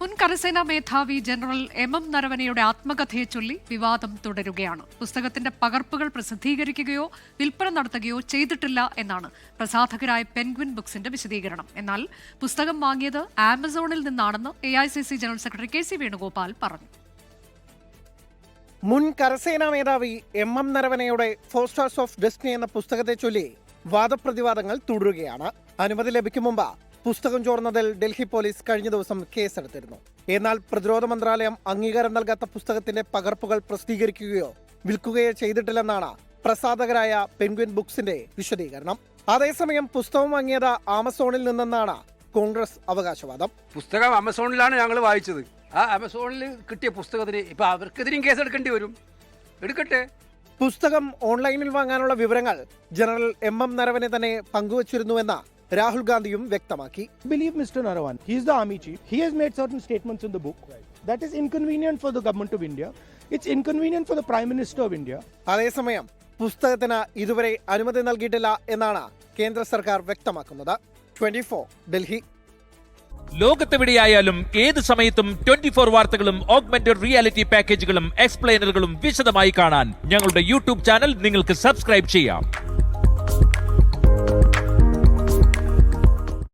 മുൻ കരസേനാ മേധാവി ജനറൽ എം നരവനെയുടെ ആത്മകഥയെ ചൊല്ലി വിവാദം തുടരുകയാണ്. പുസ്തകത്തിന്റെ പകർപ്പുകൾ പ്രസിദ്ധീകരിക്കുകയോ വിൽപ്പന നടത്തുകയോ ചെയ്തിട്ടില്ല എന്നാണ് പ്രസാധകരായ പെൻഗ്വിൻ ബുക്സിന്റെ വിശദീകരണം. എന്നാൽ പുസ്തകം വാങ്ങിയത് ആമസോണിൽ നിന്നാണെന്ന് AICC general secretary KC Venugopal പറഞ്ഞു. മുൻ കരസേനാ മേധാവി എം നരവനെയുടെ ഫോർ സ്റ്റാർസ് ഓഫ് ഡെസ്റ്റിനി എന്ന പുസ്തകത്തെ ചൊല്ലി വാദപ്രതിവാദങ്ങൾ തുടരുകയാണ്. അനുമതി ലഭിക്കും മുമ്പ് പുസ്തകം ചോർന്നതിൽ ഡൽഹി പോലീസ് കഴിഞ്ഞ ദിവസം കേസെടുത്തിരുന്നു. എന്നാൽ പ്രതിരോധ മന്ത്രാലയം അംഗീകാരം നൽകാത്ത പുസ്തകത്തിന്റെ പകർപ്പുകൾ പ്രസിദ്ധീകരിക്കുകയോ വിൽക്കുകയോ ചെയ്തിട്ടില്ലെന്നാണ് പ്രസാധകരായ പെൻഗ്വിൻ ബുക്സിന്റെ വിശദീകരണം. അതേസമയം പുസ്തകം വാങ്ങിയത് ആമസോണിൽ നിന്നെന്നാണ് കോൺഗ്രസ് അവകാശവാദം. പുസ്തകം ആമസോണിലാണ് ഞങ്ങൾ വായിച്ചത്. ആ ആമസോണിൽ കിട്ടിയ പുസ്തകത്തിന് ഇപ്പൊ അവർക്കെതിരെയും കേസെടുക്കേണ്ടി വരും. എടുക്കട്ടെ. പുസ്തകം ഓൺലൈനിൽ വാങ്ങാനുള്ള വിവരങ്ങൾ ജനറൽ എം നരവനെ തന്നെ പങ്കുവച്ചിരുന്നുവെന്ന് രാഹുൽ ഗാന്ധിയും വ്യക്തമാക്കി. Believe Mr. Narawan. He is the army chief. He has made certain statements in the book. That is inconvenient for the government of India. It's inconvenient for the Prime Minister of India. അതേസമയം പുസ്തകത്തിന് ഇതുവരെ അനുമതി നൽകിയിട്ടില്ല എന്നാണ് കേന്ദ്ര സർക്കാർ വ്യക്തമാക്കുന്നത്. 24 ഡൽഹി. ലോകത്തെവിടെയായാലും ഏത് സമയത്തും 24 വാർത്തകളും ഓഗ്മെന്റഡ് റിയാലിറ്റി പാക്കേജുകളും എക്സ്പ്ലെയിനറുകളും വിശദമായി കാണാൻ ഞങ്ങളുടെ YouTube ചാനൽ നിങ്ങൾക്ക് സബ്സ്ക്രൈബ് ചെയ്യാം.